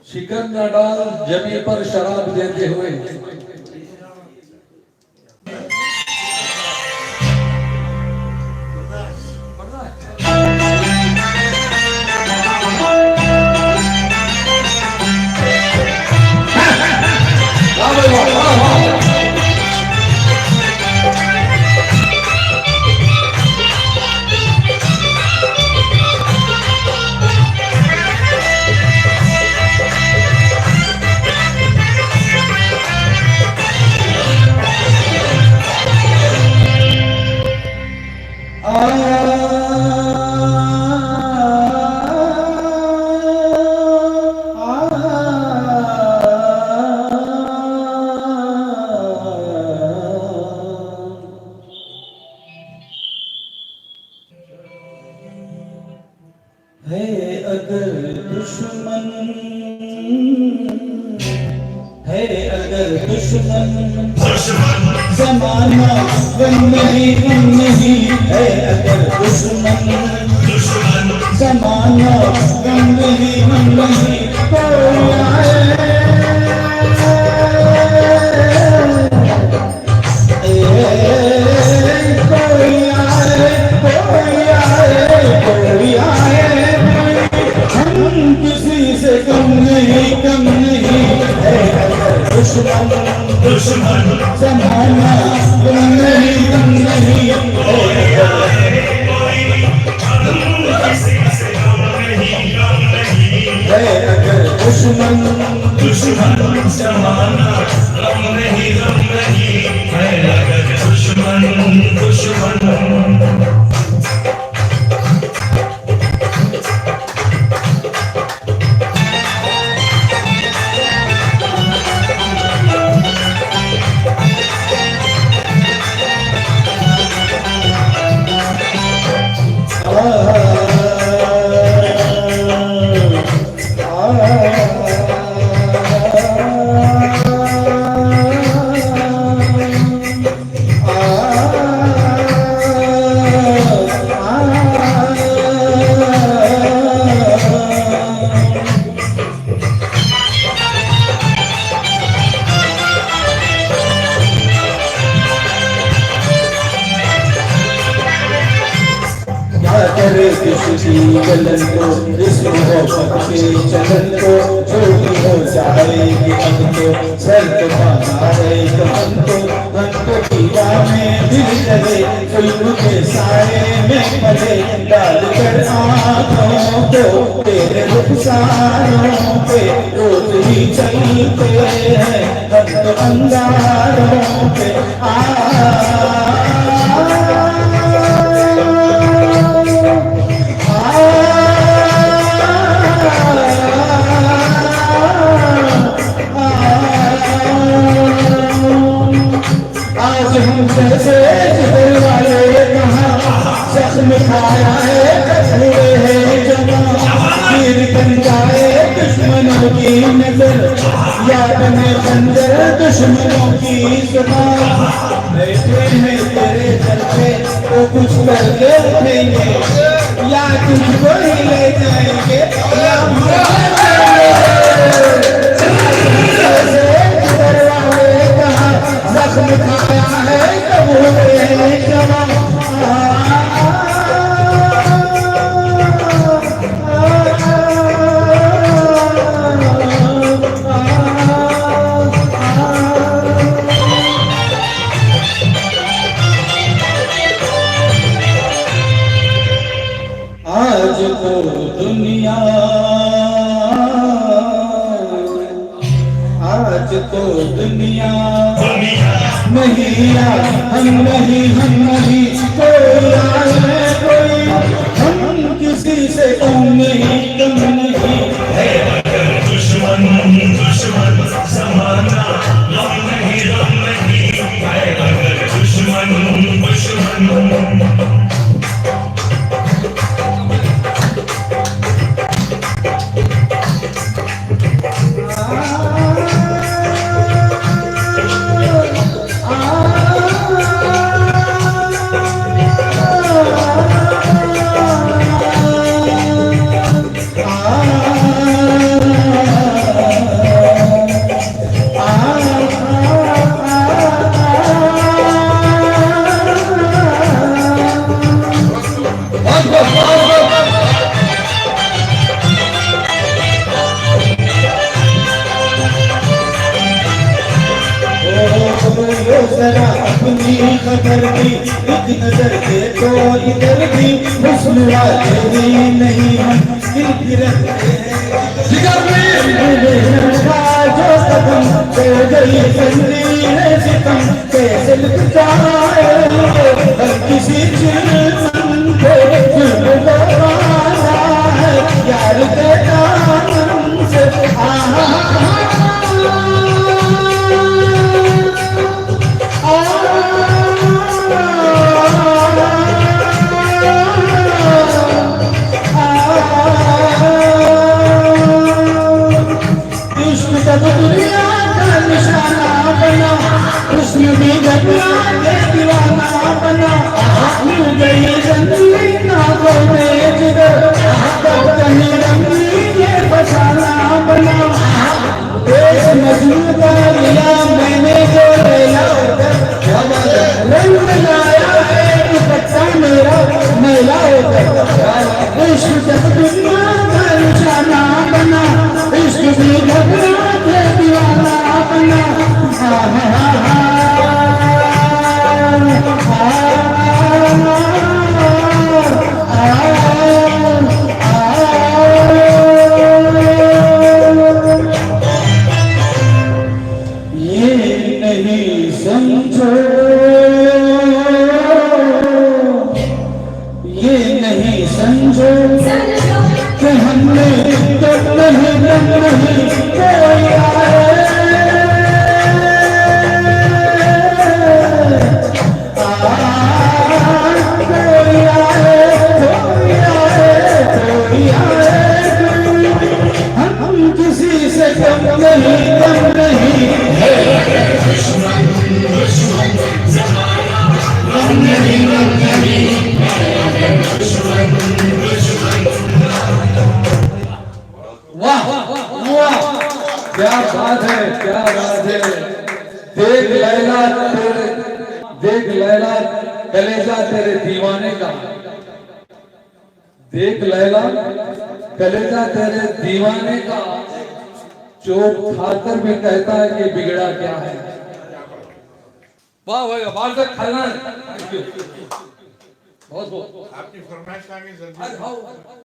शिकन न डाल जमी पर शराब देते हुए है अगर दुश्मन, है अगर दुश्मन जमाना गम नहीं है। अगर दुश्मन जमाना गम नहीं कोई आए किसी से कम नहीं है। अगर दुश्मन जमाना गम नहीं है। अगर दुश्मन जमाना गम नहीं है। अगर दुश्मन करे किसी चलन को जिसम हो सबके चलन को छोटी हो जाएगी अब तो सर तो पाना है कमन को पीड़ा में दिल लगे फिल्म के साए में पड़े डाल कर आँखों को तेरे रुखसारों पे रोज ही चलते हैं हम तो अंगारों पे आज हम जैसे जिगर वाले कहाँ जख्म खाया है हुए हैं जमा गिर बन जाए दुश्मनों की नजर याद में खंजर दुश्मनों की जुबान बैठे हैं तेरे दर पे तो कुछ करके उठेंगे या तुझको ही ले जाएंगे या जख्म खाया है कब हुए जमा आज तो दुनिया नहीं हम नहीं कोई आए कोई हम किसी से कम नहीं है। अगर दुश्मन जमाना गम नहीं है। अगर दुश्मन गई जंजीर सितम कैसे लग जाए हर किसी चिल्मन पे जुल्म दरवाजा है यार के दामन से दुनिया का निशाना बना कृष्ण भी घटना के दीवाना बना मिल गई जंजीर ना बोले जिगर तब कहीं रंगीन ये फसाना बना देश मजनू का लिया मैंने जो लेला रंग लाया है दुपट्टा मेरा मेला होकर विश्व जब दुनिया का निशाना बना विश्व भी घटना दीवाना बना ये नहीं समझो ये नहीं समझो कि हमने तो नहीं कोई आए हम किसी से कम नहीं वाह वाह क्या बात है क्या बात है। देख लैला कलेजा तेरे दीवाने का, देख लैला कलेजा तेरे दीवाने का, चोट खाकर भी कहता है कि बिगड़ा क्या है। वाह भाई बाल से खलना बहुत बहुत आपकी फरमाइश आगे जल्दी